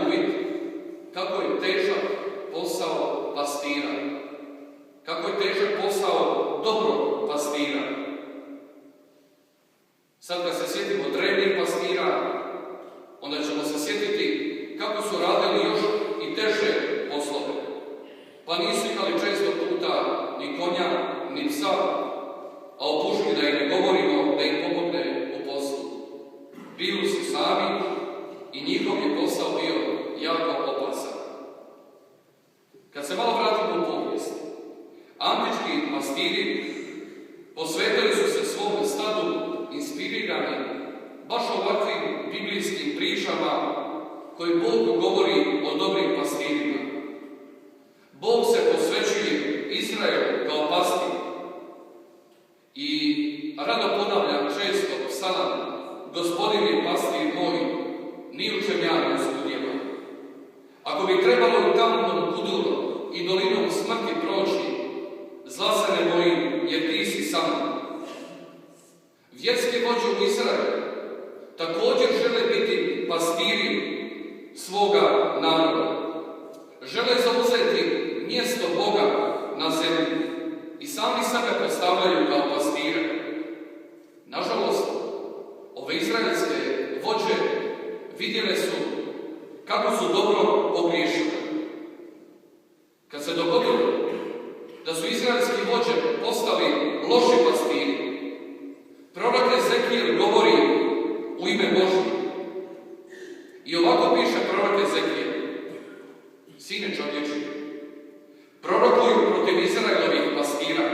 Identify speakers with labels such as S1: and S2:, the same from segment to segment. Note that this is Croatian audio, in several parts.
S1: uvid kako je težak posao pastira. Kako je težak posao dobrog pastira. Sad kad se sjetimo drevnih pastira, onda ćemo se sjetiti kako su radili još i teže poslove. Pa nisu imali često puta ni konja, ni psa, a opušli da im ne govorimo da im pomogne u poslu. Bili su sami i njihov je posao bio jako opasan. Kad se malo vratimo u povijest, antički pastiri posvetili su se svom stadu inspirirani baš ovakvim biblijskim pričama koji Bog govori o dobrim pastirima. Bog se posvećuje Izraelu kao pastir i rado ponavljam često psalam: Gospodin je pastir moj, ni u čem ja ne oskudjevam. Ako bi trebalo u tamnom kuduru i dolinom smrti proći, zla se ne bojim, jer ti si sa mnom. Vjerske vođe u Izraelu također žele biti pastiri svoga naroda. Žele zauzeti mjesto Boga na zemlji i sami sebe postavljaju kao pastire. Nažalost, ove izraelske vođe vidjele su kako su dobro pogriješili. Kad se dogodilo da su izraelski vođe postali loši pastiri, prorok Ezekijel govori u ime Božje. I ovako piše prorok Ezekijel: Sine čovječi, prorokuj protiv Izraelovih pastira,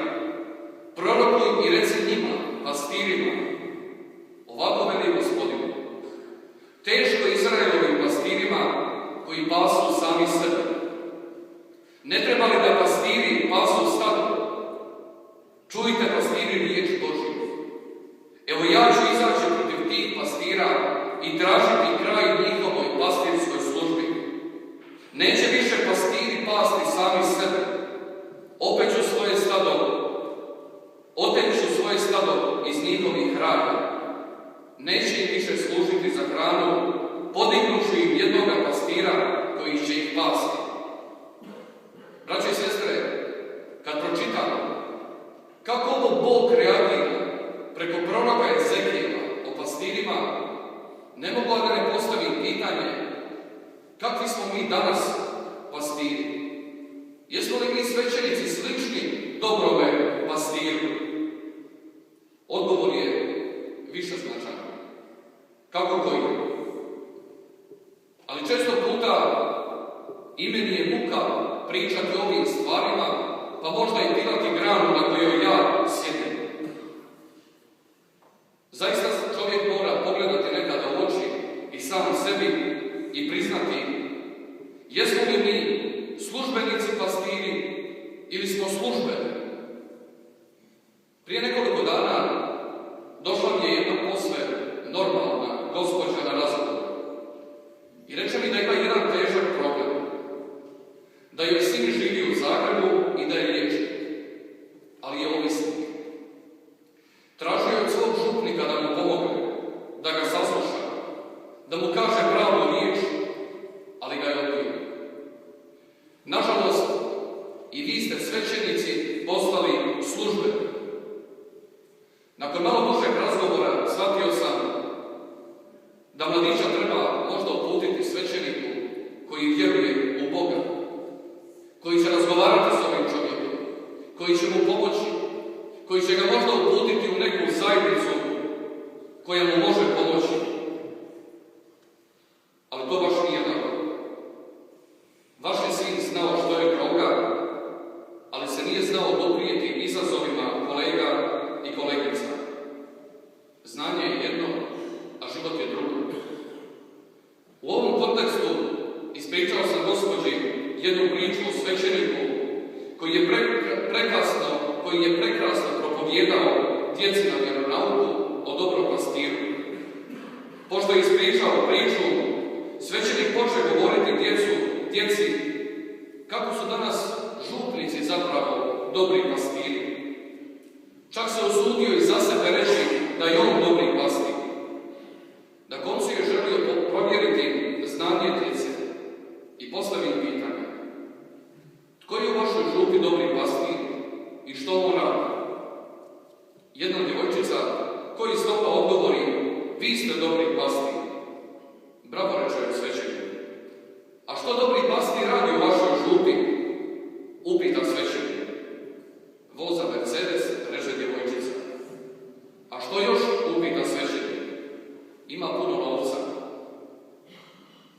S1: prorokuj i reci njima, pastirima, ovako veli Gospodin: teško Izraelovim pastirima koji pasu sami sebe. Ne treba li da pastiri pasu stado? Čujte, pastiri, riječ Božju. Evo ja ću izaći protiv tih pastira i tražiti kraj njihovoj pastirskoj službi. Neće više pastiri pasti sami sebe. Opet ću svoje stado, oteću svoje stado iz njihovih raja. Neće im više služiti za hranu, podignuću im jednoga pastira koji će ih pasti. Braće i sestre, kad pročitamo kako ovo Bog reagira preko proroka Ezekijela o pastirima, ne mogu da ne postavim pitanje: kakvi smo mi danas pastiri? Jesmo li mi svećenici slični dobrome pastiru? Odgovor je višeznačan. Kako koji? Ali često puta i meni je muka pričati o ovim stvarima, pa možda i pilati granu na kojoj ja sjedim. Zaista čovjek mora pogledati nekada u oči i sam sebi i priznati: jesmo li mi službenici pastiri ili smo službeni? Prije nekoliko dana došla mi je jedna posve normalna gospođa na razgovor i reče mi da ima jedan težak problem, da joj sin živi u Zagrebu i da je liječnik, ali je ovisnik. Tražio je od svog župnika da mu pomogne, da ga sasluša, da mu kaže pravu riječ, ali ga je odbio. Nažalost, i vi ste svećenici postali službeni. Nakon malo dužeg razgovora shvatio sam da mladića treba možda uputiti svećeniku koji vjeruje u Boga, koji će razgovarati s ovim čovjekom, koji će mu pomoći, koji će ga možda uputiti u neku zajednicu koja mu može pomoći. Ali to baš nije dobro. Vaš je sin znao što je droga, ali se nije znao doprijeti izazovima kolega i kolegica. Znanje je jedno, a život je drugo. U ovom kontekstu ispričao sam gospođi jednu priču o svećeniku koji je prekrasno propovijedao djeci na vjeronauku o dobrom pastiru. Pošto je ispričao priču, svećenik poče govoriti djeci kako su danas župnici zapravo dobri pastiri. Čak se usudio i za sebe reći da je on dobri pastir. Na koncu je želio provjeriti znanje djece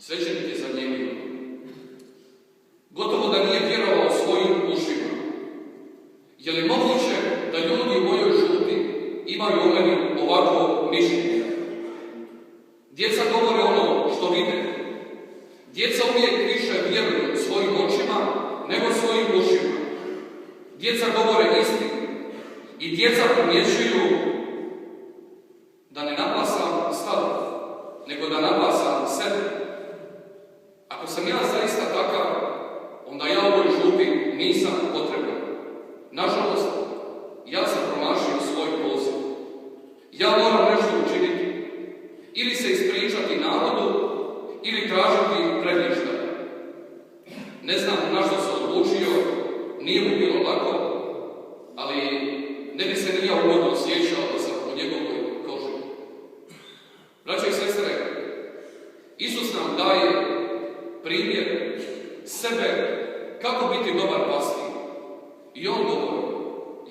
S1: Svećenik je zanjemio. Gotovo da nije vjerovao svojim ušima. Je li moguće da ljudi u mojoj župi imaju o meni ovako mišljenje? Djeca govore ono što vide. Djeca uvijek više vjeruju svojim očima nego svojim ušima. Djeca govore istinu i djeca primjećuju da ne napasam stav, nego da napasam sebe. Ako sam ja zaista takav, onda ja u ovoj župi nisam potreban. Nažalost, ja sam promašio svoj poziv. Ja moram nešto učiniti. Ili se ispričati narodu, ili tražiti premještaj. Ne znam na što se odlučio, nije mu bilo lako, ali ne bi se ni ja ugodno osjećao da sam u njegovoj koži. Braće i sestre, Isus nam daje primjer sebe kako biti dobar pastir. I on govori,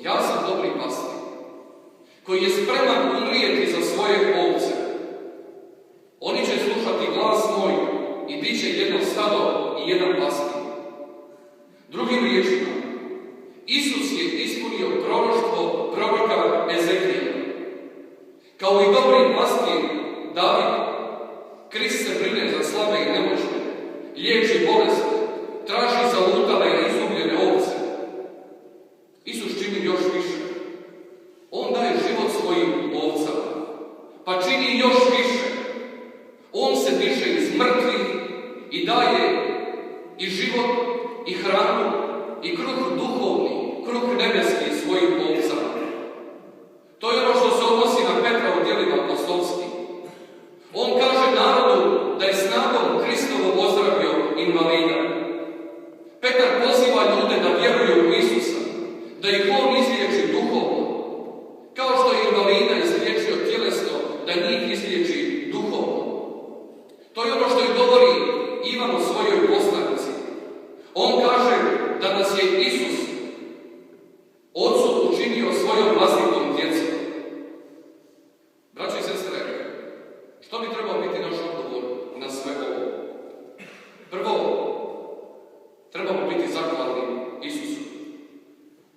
S1: ja sam dobri pastir, koji je spreman umrijeti za svoje ovce. Oni će slušati glas moj i bit će jedno stado i jedan pastir. Drugim riječima, Isus je ispunio proroštvo proroka Ezekijela. Kao i dobri pastir David, Krist se brine za slabe i nemoćne, liječi bolesti, traži zalutale i izgubljene ovce. Isus čini još više. On daje život svojim ovcama, pa čini još više. On se diže iz mrtvih i daje i život, i hranu, i kruh duhovni, kruh nebeski svojim ovcama. To je ono što se odnosi na Petra u djelima apostolskim. On kaže narodu da je snagom Kristovom ozdravio invalida. Petar poziva ljude da vjeruju u Isusa, da ih on izliječi duhovno, kao što je invalida izliječio tjelesno, da njih izliječi duhovno. To je ono što i govori Ivan u svojoj poslanici. On kaže da nas je Isus Ocu učinio svojom vlastitom djecom. Braći i sestre, što bi trebao biti naš odgovor na sve ovo? Prvo, trebamo biti zahvalni Isusu.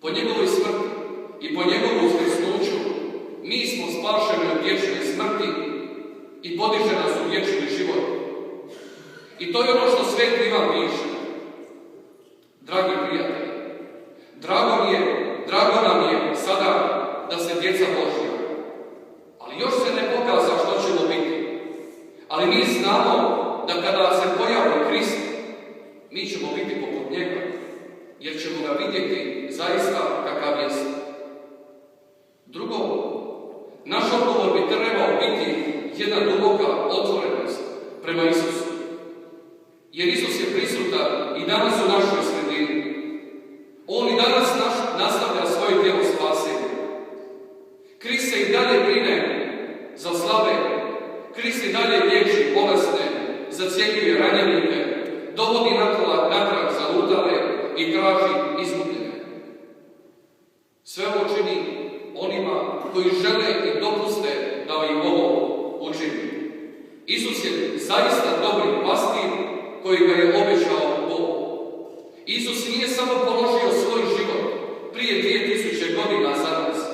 S1: Po njegovoj smrti i po njegovom uskrsnuću mi smo spašeni od vječne smrti i podiže nas u vječni život. I to je ono što Sveti Ivan piše. Dragi prijatelji, drago nam je sada da se djeca Božja, ali još se ne pokaza što ćemo biti. Ali mi znamo da kada se pojavi Krist, mi ćemo biti poput njega, jer ćemo ga vidjeti zaista kakav jest. Drugo, naš odgovor bi trebao biti jedna duboka otvorenost prema Isusu. Jer Isus je prisutan i danas u našoj sredini. On i danas nastavlja svoje djelo spasenja. Krist se i dalje brine za slabe. Krist i dalje liječi bolesne, zacjenjuje ranjenike, dovodi natrag zalutale i traži izgubljene. Sve ovo čini onima koji žele i dopuste da im ovo učini. Isus je zaista dobri pastir koji ga je obećao Bog. Isus nije samo položio svoj život prije 2000 godina za nas,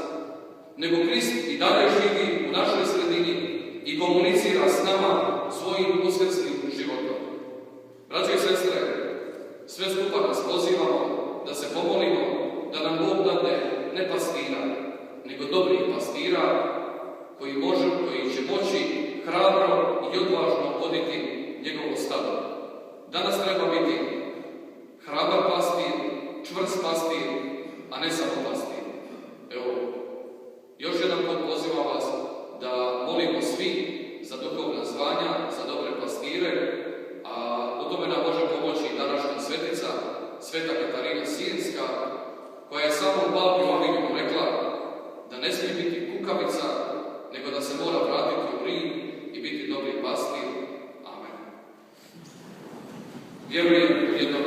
S1: nego Krist i dalje živi u našoj sredini i komunicira s nama svojim uskrsnim životom. Braće i sestre, sve skupa nas pozivamo da se pomolimo da nam Bog dadne ne pastira, nego dobrih pastira koji će moći hrabro i odvažno voditi njegovo stado. Danas treba biti hrabar pastir, čvrst pastir, a ne samo pastir. Evo, još jedan put pozivam vas da molimo svi za duhovna zvanja, za dobre pastire, a u tome nam može pomoći i današnja svetica, Sveta Katarina Sijenska, koja je samom Papi Ovinju rekla da ne smije biti kukavica, nego da se mora vratiti u Rim i biti dobri pastir. Amen. Vjerujem u jednog